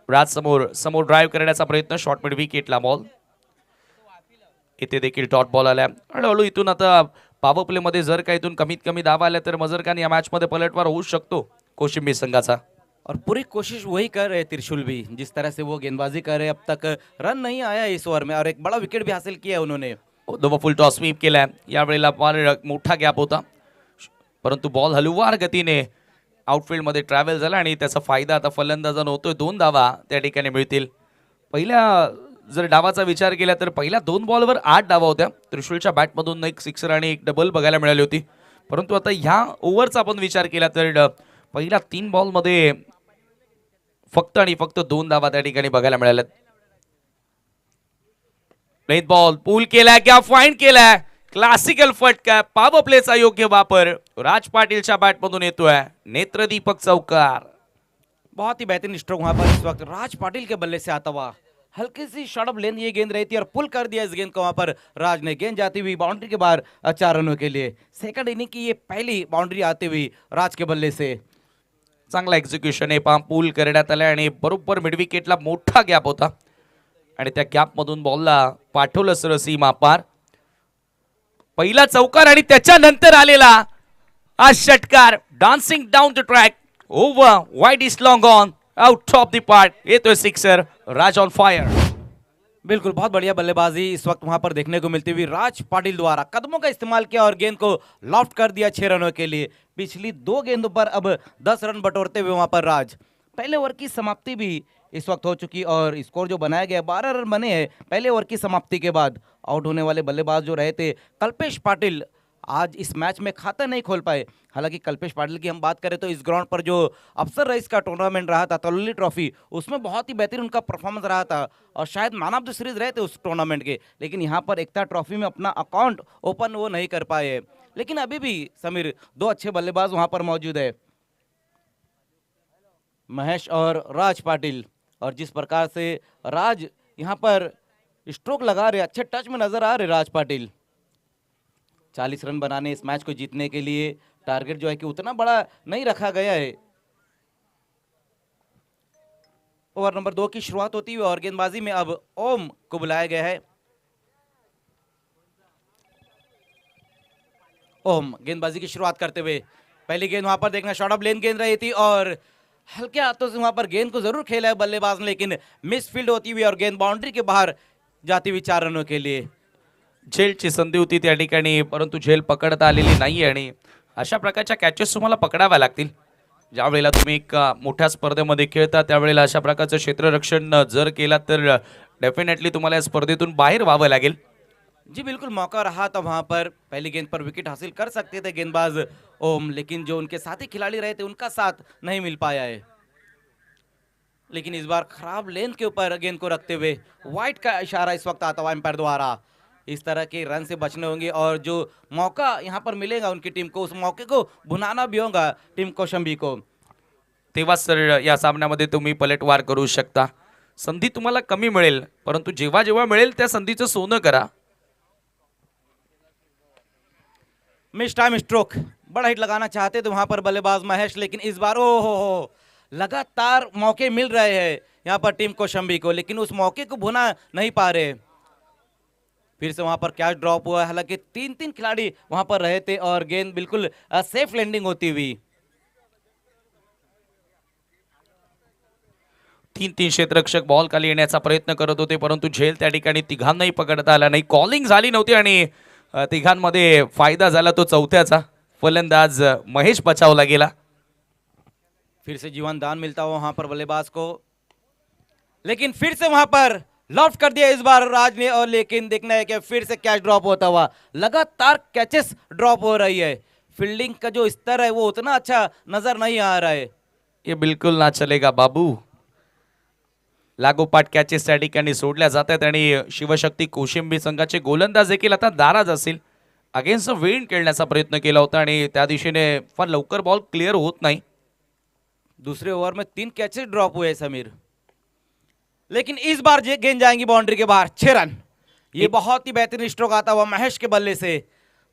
Speaker 1: राज समोर ड्राईव्ह करण्याचा प्रयत्न, शॉर्ट मिड विकेटला बॉल. इथे देखील डॉट बॉल आल्या. हळूहळू इथून आता पॉवर प्लेमध्ये जर का इथून कमीत कमी धावा आल्या तर मजर खान या मॅचमध्ये पलटवार होऊ शकतो कोशिंबी संघाचा.
Speaker 5: और पूरी कोशिश वही कर रहे त्रिशूल भी, जिस तरह से वो गेंदबाजी कर रहे. अब तक रन नहीं आया इस ओवर में और एक बड़ा विकेट भी हासिल किया है उन्होंने.
Speaker 1: दोन फुल टॉस स्वीप केलाय. यावेळेला फार मोठा गॅप होता, परंतु बॉल हलवार गतीने आउटफील्डमध्ये ट्रॅव्हल झाला आणि त्याचा फायदा आता फलंदाजांना होतोय. 2 धावा त्या ठिकाणी मिळतील. पहिल्या जर डावाचा विचार केला तर पहिल्या 2 बॉलवर 8 धावा होत्या. त्रिशूलच्या बॅटमधून एक सिक्सर आणि एक डबल बघायला मिळाली होती. परंतु आता ह्या ओव्हरचा आपण विचार केला तर पहिल्या 3 बॉलमध्ये फक्त आणि फक्त 2 धावा त्या ठिकाणी बघायला मिळाल्यात. लेंथ बॉल पूल केलाय, क्या फाईंड केलाय. क्लासिकल फटका, पॉवर प्लेचा योग्य वापर राज पाटीलच्या बॅटमधून येतोय. नेत्रदीपक चौकार.
Speaker 5: बहुत ही बेहतरीन स्ट्रोक वहां पर इस वक्त राज पाटिल के बल्ले से आता हुआ. हल्की सी शॉर्ट ऑफ लेंथ ये गेंद रही थी और पुल कर दिया इस गेंद को वहां पर राज ने. गेंद जाती हुई बाउंड्री के बाहर 4 रनों के लिए. सेकंड इनिंग की ये पहली बाउंड्री आती हुई राज के बल्ले से.
Speaker 1: चांगला एक्झिक्युशन आहे. पाम पूल करण्यात आला आणि बरोबर मिड विकेटला मोठा गॅप होता आणि त्या गॅप मधून बॉलला पाठवलं सर सीमा पार. पहिला चौकार आणि त्याच्यानंतर आलेला हा षटकार. Dancing down the track, over wide is long on, out of the park. येतोय सिक्सर. Raj on fire.
Speaker 5: बिल्कुल बहुत बढ़िया बल्लेबाजी इस वक्त वहां पर देखने को मिलती हुई राज पाटिल द्वारा. कदमों का इस्तेमाल किया और गेंद को लॉफ्ट कर दिया 6 रनों के लिए. पिछली 2 गेंदों पर अब 10 रन बटोरते हुए वहां पर राज. पहले ओवर की समाप्ति भी इस वक्त हो चुकी और स्कोर जो बनाया गया 12 रन बने हैं पहले ओवर की समाप्ति के बाद. आउट होने वाले बल्लेबाज जो रहे थे कल्पेश पाटिल, आज इस मैच में खाता नहीं खोल पाए. हालांकि कल्पेश पाटिल की हम बात करें तो इस ग्राउंड पर जो अफसर रईस का टूर्नामेंट रहा था तलुली ट्रॉफी, उसमें बहुत ही बेहतरीन उनका परफॉर्मेंस रहा था और शायद मैन ऑफ द सीरीज रहे थे उस टूर्नामेंट के. लेकिन यहाँ पर एकता ट्रॉफी में अपना अकाउंट ओपन वो नहीं कर पाए. लेकिन अभी भी समीर 2 अच्छे बल्लेबाज वहाँ पर मौजूद है, महेश और राज पाटिल. और जिस प्रकार से राज यहाँ पर स्ट्रोक लगा रहे, अच्छे टच में नजर आ रहे राज पाटिल. 40 रन बनाने इस मैच को जीतने के लिए टारगेट जो है कि उतना बड़ा नहीं रखा गया है. ओवर नंबर 2 की शुरुआत होती हुई और गेंदबाजी में अब ओम को बुलाया गया है. ओम गेंदबाजी की शुरुआत करते हुए पहली गेंद वहां पर देखना, शॉर्ट ऑफ लेन गेंद रही थी और हल्के हाथों से वहां पर गेंद को जरूर खेला है बल्लेबाज ने, लेकिन मिस फील्ड होती हुई और गेंद बाउंड्री के बाहर जाती हुई 4 रनों के लिए.
Speaker 1: झेलची संधी होती त्या ठिकाणी, परंतु झेल पकडता आलेली नाही आणि अशा प्रकारच्या कॅचेस तुम्हाला पकडाव्या लागतील. ज्या वेळेला तुम्ही एक मोठ्या स्पर्धेमध्ये खेळता त्यावेळेला अशा प्रकारचं क्षेत्ररक्षण जर केला तर डेफिनेटली तुम्हाला या स्पर्धेतून बाहेर व्हावं लागेल.
Speaker 5: जी बिल्कुल मौका रहा था वहां पर, पहली गेंद पर विकेट हासिल कर सकते थे गेंदबाज ओम, लेकिन जो उनके साथी खिलाड़ी रहे थे उनका साथ नहीं मिल पाया है. लेकिन इस बार खराब लेंथ के ऊपर गेंद को रखते हुए वाइट का इशारा इस वक्त आता हुआ एम्पायर द्वारा. इस तरह के रन से बचने होंगे और जो मौका यहाँ पर मिलेगा उनकी टीम को, उस मौके को भुनाना भी होगा टीम कौशंबी को.
Speaker 1: तेव्हा सर या सामन्यामध्ये तुम्ही पलटवार करू शकता. संधी तुम्हाला कमी मिळेल, परंतु जेव्हा जेव्हा मिळेल त्या संधीचं सोनं करा.
Speaker 5: मिस टाइम स्ट्रोक, बड़ा हिट लगाना चाहते थे वहां पर बल्लेबाज महेश, लेकिन इस बार ओ हो लगातार मौके मिल रहे हैं यहाँ पर टीम कौशंबी को, लेकिन उस मौके को भुना नहीं पा रहे। फिर से वहां पर कैच ड्रॉप हुआ है, हालांकि 3 खिलाड़ी वहां पर रहे थे और गेंद बिल्कुल सेफ लैंडिंग होती हुई।
Speaker 1: 3 क्षेत्ररक्षक बॉल खाली येण्याचा प्रयत्न करत होते, परंतु झेल त्या ठिकाणी तिघांनाही पकडता आला नाही, कॉलिंग झाली नव्हती आणि तिघांमध्ये फायदा झाला तो चौथ्याचा। फलंदाज महेश बचावला गेला।
Speaker 5: फिर से जीवन दान मिलता हुआ वहां पर बल्लेबाज को, लेकिन फिर से वहां पर लॉफ्ट कर दिया इस बार राज ने, और लेकिन देखना है कि फिर से कैच ड्रॉप होता हुआ, लगातार कैचेस ड्रॉप हो रही है। फील्डिंग का जो स्तर है वो उतना अच्छा नजर नहीं आ रहा है।
Speaker 1: ये बिलकुल ना चलेगा बाबू। लागोपाठ कॅचेस त्या ठिकाणी सोडल्या जातात आणि शिवशक्ती कोशिंबी संघाचे गोलंदाज देखील आता दाराज असतील। अगेन्स्ट विंड खेळण्याचा प्रयत्न केला होता आणि त्या दिशेने फार लवकर बॉल क्लिअर होत नाही।
Speaker 5: दूसरे ओवर में 3 कैचेस ड्रॉप हुए समीर, लेकिन इस बार गेंद जाएंगी बाउंड्री के बाहर। 6 रन, ये बहुत ही बेहतरीन स्ट्रोक आता हुआ महेश के बल्ले से।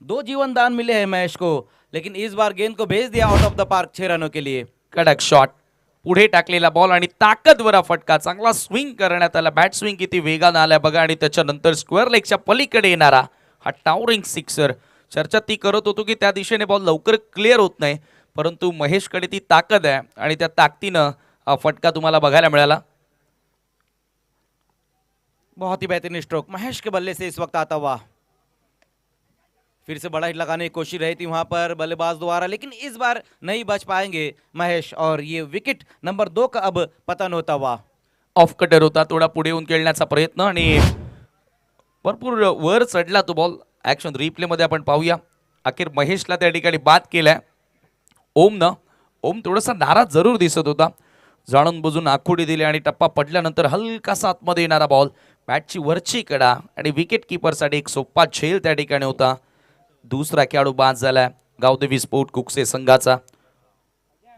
Speaker 5: 2 जीवन दान मिले हैं महेश को, लेकिन इस बार गेंद को भेज दिया आउट ऑफ द पार्क 6 रनों के लिए।
Speaker 1: कडक शॉट, पुढे टाकलेला बॉल आणि ताकदवर फटका, चांगला स्विंग करण्यात आला। बॅट स्विंग किती वेगाने आलाय बघा, आणि त्याच्यानंतर स्क्वेअर लेगच्या पलीकडे येणारा हा टावरिंग सिक्सर। चर्चा ती करत होतो की त्या दिशेने बॉल लवकर क्लिअर होत नाही, परंतु महेशकडे ती ताकद आहे आणि त्या ताकदीनं हा फटका तुम्हाला बघायला मिळाला।
Speaker 5: बहुत ही बेहतरीन स्ट्रोक महेश के बल्ले से इस वक्त आता हुआ। फिर से बड़ा हिट लगाने की कोशिश रही थी वहां पर बल्लेबाज द्वारा, लेकिन इस बार नहीं बच पाएंगे महेश, और ये विकेट नंबर 2 का अब पतन होता हुआ।
Speaker 1: ऑफ कटर होता, थोडा पुढे येऊन खेळण्याचा प्रयत्न आणि भरपूर वर चढला तो बॉल। ऍक्शन रिप्ले मध्ये आपण पाहूया, अखेर महेशला त्या ठिकाणी बाद केलाय ओम थोडासा नाराज जरूर दिसत होता, जाणून बुजून आखुडी दिली आणि टप्पा पडल्यानंतर हलकासा आतमध्ये येणारा बॉल, बॅटची वरची कडा आणि विकेट कीपरसाठी एक सोपा झेल त्या ठिकाणी होता। दूसरा खेळाडू बाद झाला गावदेवी स्पोर्ट कुकसे संघाचा।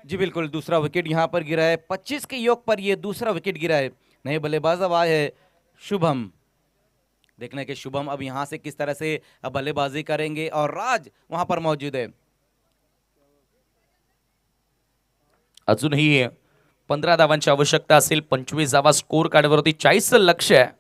Speaker 5: जी बिल्कुल, दूसरा विकेट यहाँ पर गिरा है। 25 के योग पर ये दूसरा विकेट गिरा है। नए बल्लेबाज अब आए है शुभम। देखने के शुभम अब यहाँ से किस तरह से बल्लेबाजी करेंगे, और राज वहां पर मौजूद है।
Speaker 1: अजूनही 15 धावांची आवश्यकता असेल। 25 धावा स्कोर कार्डवरती, 40चं लक्ष्य आहे।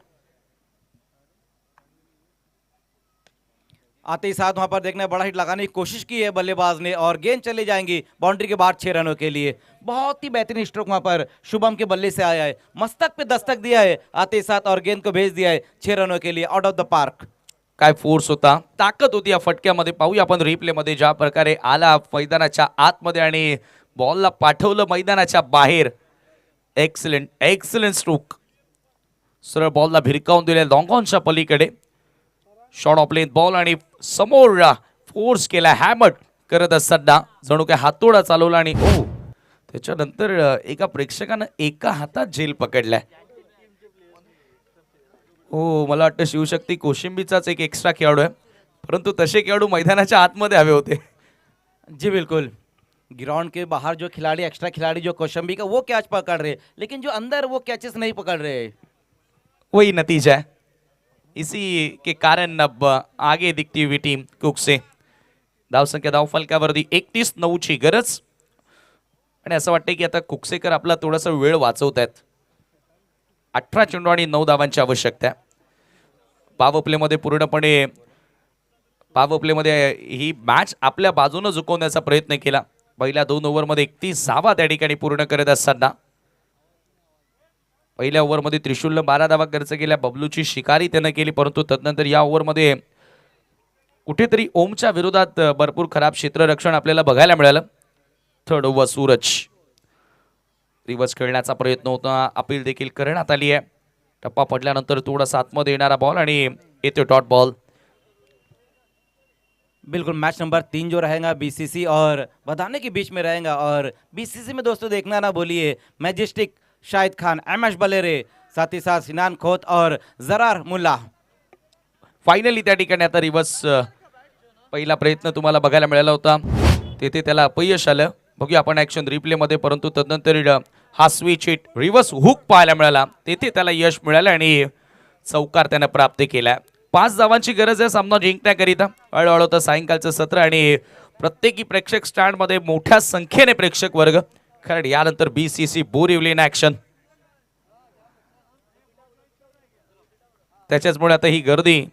Speaker 5: आते ही साथ वहां पर देखना बड़ा हिट लगाने की कोशिश की है बल्लेबाज ने, और गेंद चली जाएंगी बाउंड्री के बाहर 6 रनों के लिए। बहुत ही बेहतरीन स्ट्रोक वहां पर शुभम के बल्ले से आया है, मस्तक पे दस्तक दिया है आते ही साथ, और गेंद को भेज दिया है 6 रनों के लिए आउट ऑफ द पार्क।
Speaker 1: काय फोर्स होता, ताकद होती या फटक्यामध्ये। पाहूया आपण रिप्ले मध्ये, ज्या प्रकारे आला मैदानाच्या आतमध्ये आणि बॉलला पाठवलं मैदानाच्या बाहेर। एक्सलेंट स्ट्रोक, सरळ बॉलला भिरकावून दिले लॉंग ऑनच्या पलीकडे। शॉर्ट ऑफ लेंथ बॉल आणि समोर फोर्स केला हॅमर करत असताना, जणू काय हातोडा चालवला आणि त्याच्यानंतर एका प्रेक्षकानं एका हातात झेल पकडलाय। मला वाटतं शिवशक्ती कोशिंबीचाच एक एक्स्ट्रा खेळाडू आहे, परंतु तसे खेळाडू मैदानाच्या आतमध्ये हवे होते।
Speaker 5: जी बिल्कुल, ग्राउंड के बाहर जो खिलाड़ी, एक्स्ट्रा खिलाड़ी जो कौशंबी का, वो कैच पकड़ रहे, लेकिन जो अंदर वो कैचेस नहीं पकड़ रहे।
Speaker 1: वही नतीजा है, इसी के कारण अब आगे दिखती हुई टीम कुकसे। धाव संख्या धाव फलकावरती 31-9ची गरज, आणि असं वाटतंय की आता कुकसेकर आपला थोडासा वेळ वाचवत आहेत। 18 चेंडू आणि 9 धावांची आवश्यकता आहे। पॉवर प्लेमध्ये ही मॅच आपल्या बाजूने झुकवण्याचा प्रयत्न केला। पहिल्या 2 ओव्हरमध्ये 31 धावा त्या ठिकाणी पूर्ण करत असताना, पहिल्या ओव्हरमध्ये त्रिशूलनं 12 धावा खर्च केल्या, बबलूची शिकारी त्यानं केली, परंतु तदनंतर या ओव्हरमध्ये कुठेतरी ओमच्या विरोधात भरपूर खराब क्षेत्ररक्षण आपल्याला बघायला मिळालं। थर्ड ओव्हर सूरज, रिव्हर्स खेळण्याचा प्रयत्न होता, अपील देखील करण्यात आली आहे। टप्पा पडल्यानंतर थोडासा आतमध्ये येणारा बॉल आणि येतो डॉट बॉल।
Speaker 5: बिल्कुल, मैच नंबर 3 जो रहेगा बीसीसी और बधाने के बीच में रहेगा, और बीसीसी में दोस्तों देखना ना भूलिए मैजेस्टिक शाहिद खान, एमएस बलेरे, साथ ही साथ सिनान खोत और जरार मुल्ला।
Speaker 1: फायनली त्या ठिकाणी आता रिव्हर्स पहिला प्रयत्न तुम्हाला बघायला मिळाला होता, तेथे त्याला अपयश आलं। बघूया आपण ऍक्शन रिप्ले मध्ये, परंतु तदनंतर हा स्विच हिट रिव्हर्स हुक पाहायला मिळाला, तेथे त्याला यश मिळालं आणि चौकार त्यानं प्राप्त केला। 5 धावांची गरज आहे सामना जिंकण्याकरिता। हळूहळू होतं सायंकाळचं सत्र आणि प्रत्येकी प्रेक्षक स्टँड मध्ये मोठ्या संख्येने प्रेक्षक वर्ग, कारण यानंतर BCC बोरिवली इन ऍक्शन. त्याच्याचमुळे आता ही गर्दी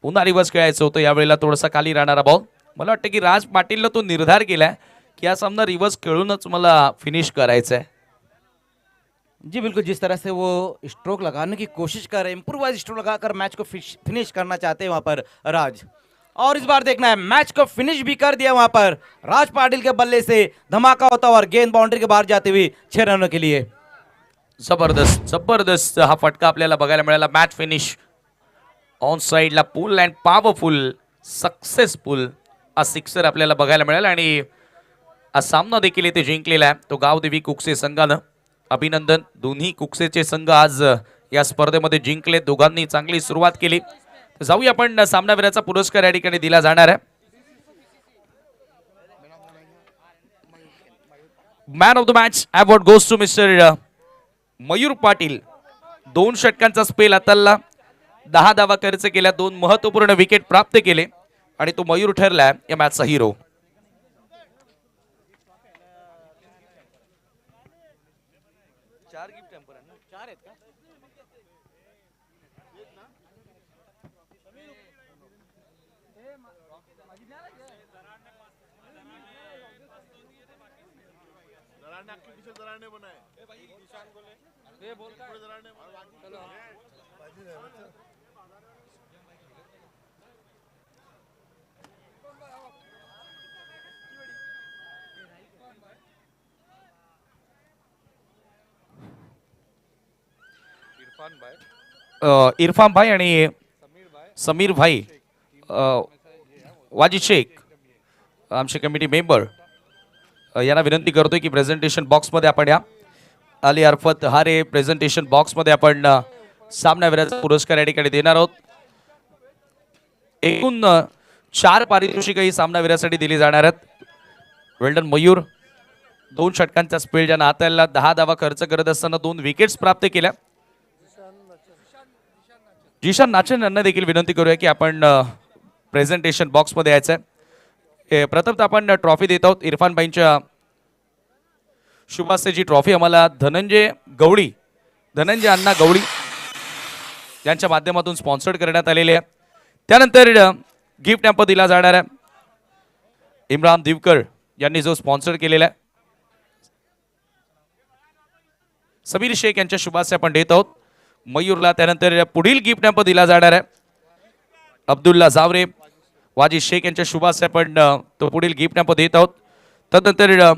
Speaker 1: पुन्हा रिव्हर्स खेळायचं होतं. यावेळेला थोडासा खाली राहणारा बॉल. मला वाटतं की राज पाटीलला तो निर्धार केलाय की हा सामना रिव्हर्स खेळूनच मला फिनिश करायचा आहे.
Speaker 5: जी बिल्कुल, जिस तरह से वो स्ट्रोक लगाने की कोशिश कर रहे हैं, इम्प्रोवाइज स्ट्रोक लगाकर मैच को फिनिश करना चाहते हैं वहां पर राज. और इस बार देखना है, मैच को फिनिश भी कर दिया वहां पर राज पाटिल के बल्ले से. धमाका होता हुआ और गेंद बाउंड्री के बाहर जाते हुए 6 रनों के लिए.
Speaker 1: जबरदस्त जबरदस्त हा फटका आपल्याला बघायला मिळाला. मॅच फिनिश ऑन साइडला पुल अँड पॉवरफुल सक्सेसफुल हा सिक्सर आपल्याला बघायला मिळाला. आणि हा सामना देखील इथे जिंकलेला आहे तो गावदेवी कुकसे संघानं. अभिनंदन, दोन्ही कुकसेचे संघ आज या स्पर्धेमध्ये जिंकले. दोघांनी चांगली सुरुवात केली. जाऊया आपण सामनावीराचा पुरस्कार या ठिकाणी दिला जाणार आहे. Man of the match award goes to mister Mayur Patil. 2 षटकांचा स्पेल हाताळला, 10 धावा खर्च केल्या, 2 महत्वपूर्ण विकेट प्राप्त केले आणि तो मयूर ठरला या मॅचचा हिरो. इरफान भाई आणि समीर भाई वाजिद शेख आमचे कमिटी मेंबर यांना विनंती करतोय की प्रेझेंटेशन बॉक्समध्ये आपण या. अली अरफत हारे प्रेझेंटेशन बॉक्समध्ये आपण सामनावीराचा पुरस्कार या ठिकाणी देणार आहोत. एकूण 4 पारितोषिकही सामनावीरासाठी दिली जाणार आहेत. वेल्डन मयूर, 2 षटकांचा स्पेल ज्यानं हाताळला, 10 धावा खर्च करत असताना 2 विकेट्स प्राप्त केल्या. जिशान नाचन यांना देखील विनंती करूया की आपण प्रेझेंटेशन बॉक्समध्ये यायचं आहे. प्रथम आपण ट्रॉफी देत आहोत. इरफान भाईंच्या शुभास्तेची ट्रॉफी आम्हाला धनंजय अण्णा गवळी यांच्या माध्यमातून स्पॉन्सर्ड करण्यात आलेले आहे. त्यानंतर गिफ्ट हॅम्पर दिला जाणार आहे. इम्रान दिवकर यांनी जो स्पॉन्सर केलेला आहे. समीर शेख यांच्या शुभास्ते आपण देत आहोत मयूरला. त्यानंतर पुढील गिफ्ट हॅम्पर दिला जाणार आहे अब्दुल्ला जावरे वाजिद शेख यांच्या शुभास्ते आपण तो पुढील गिफ्ट हॅम्पर देत आहोत. त्यानंतर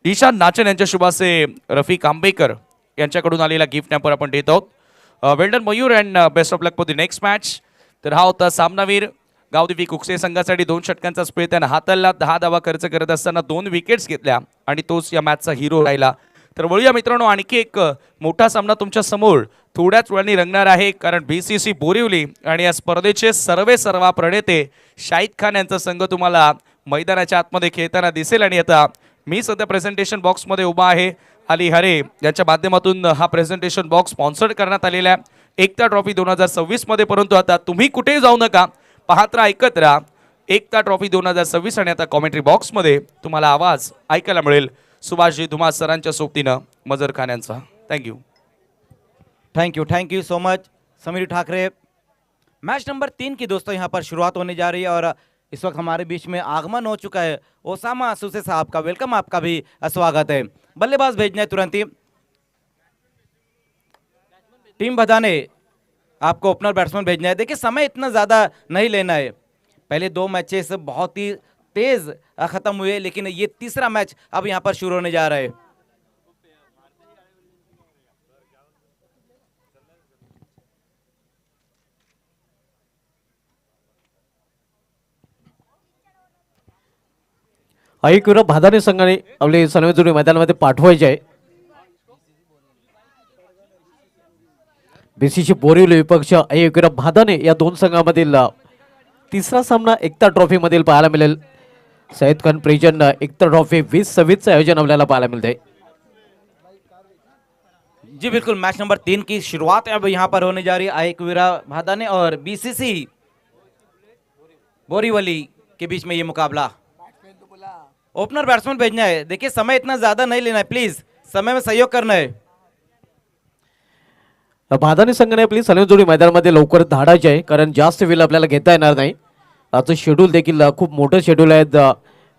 Speaker 1: ईशान नाचन यांच्या शुभास्ते रफिक आंबेकर यांच्याकडून आलेला गिफ्ट हॅम्पर आपण देत आहोत. Well done Mayur and best of luck for the next match. तर हा होता सामनावीर गावदेवी कुकसे संघासाठी 2 षटकांचा स्पेल त्यानं हाताळला, 10 धावा खर्च करत असताना 2 विकेट्स घेतल्या आणि तोच या मॅचचा हिरो राहिला. तर वळूया मित्रांनो, आणखी एक मोठा सामना तुमच्या समोर थोड्याच वेळाने रंगणार आहे. कारण BCC बोरिवली आणि या स्पर्धेचे सर्वा प्रणेते शाहिद खान यांचा संघ तुम्हाला मैदानाच्या आतमध्ये खेळताना दिसेल. आणि आता मी सध्या प्रेझेंटेशन बॉक्समध्ये उभा आहे. अली हरे यांच्या माध्यमातून हा प्रेझेंटेशन बॉक्स स्पॉन्सर्ड करण्यात आलेला आहे एकता ट्रॉफी 2026 मध्ये. परंतु आता तुम्ही कुठेही जाऊ नका, पाहत राहा, ऐकत राहा एकता ट्रॉफी 2026. आणि आता कॉमेंट्री बॉक्समध्ये तुम्हाला आवाज ऐकायला मिळेल सुभाषजी धुमाळ सरांच्या सोबतीनं मजर खान यांचा. Thank you.
Speaker 5: Thank you so much Sameer Thackeray. Match number 3 की दोस्तों यहाँ पर शुरुआत होने जा रही है और इस वक्त हमारे बीच में आगमन हो चुका है ओसामा असूसे साहब का. वेलकम, आपका भी स्वागत है. बल्लेबाज भेजना है तुरंत ही. टीम बधाने आपको ओपनर बैट्समैन भेजना है. देखिए समय इतना ज़्यादा नहीं लेना है. पहले 2 मैचेस बहुत ही तेज खत्म हुए, लेकिन ये तीसरा मैच अब यहाँ पर शुरू होने जा रहा है.
Speaker 2: ऐकून भादाने संघाने आपले सनवेजुरी मैदानामध्ये पाठवायचे आहे. BCC बोरिवली विपक्ष ऐकून भादाने या 2 संघामधील तिसरा सामना एकता ट्रॉफी मधील पाहायला मिळेल. शाहिद खान प्रिजन एकता ट्रॉफी 2026 आयोजन आपल्याला पाहायला मिळते.
Speaker 5: जी बिल्कुल, मैच नंबर 3 की शुरुआत अब यहाँ पर होने जा रही है. आयकवीरा भादाने और BCC बोरीवली के बीच में ये मुकाबला. ओपनर बैट्समैन भेजना है। देखिए समय इतना ज्यादा नहीं लेना है, प्लीज समय में सहयोग करना है।
Speaker 2: भादानी संघाने आपली सलग जोडी मैदानामध्ये लवकर धाडायची आहे, कारण जास्त वेळ आपल्याला घेता येणार नाही. आजचं शेड्यूल देखील खूप मोठं शेड्यूल आहे.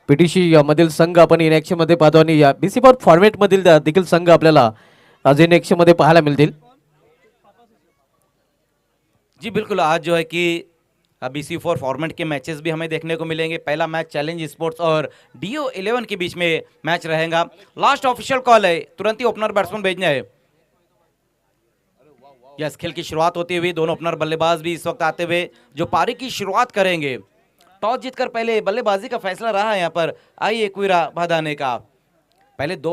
Speaker 2: पीटीसी मधील संघ आपण इन ॲक्शन मध्ये पाहतो आणि या बीसी फॉर फॉर्मॅट मधील देखील संघ आपल्याला आज इन ॲक्शन मध्ये पाहायला मिळतील.
Speaker 5: जी बिल्कुल, आज जो है कि BC4 फॉर्मेट के मैचेस भी हमें देखने को मिलेंगे। पहला मैच चैलेंज स्पोर्ट्स और DO11 के बीच में मैच रहेगा। लास्ट ऑफिशियल कॉल है, तुरंत ही ओपनर बैट्समैन भेजना है। यस, खेल की शुरुआत होती हुई दोनों ओपनर बल्लेबाज भी इस वक्त आते हुए जो पारी की शुरुआत करेंगे। टॉस जीतकर पहले बल्लेबाजी का फैसला रहा है यहाँ पर आई एक्विरा भादाने का। पहले दो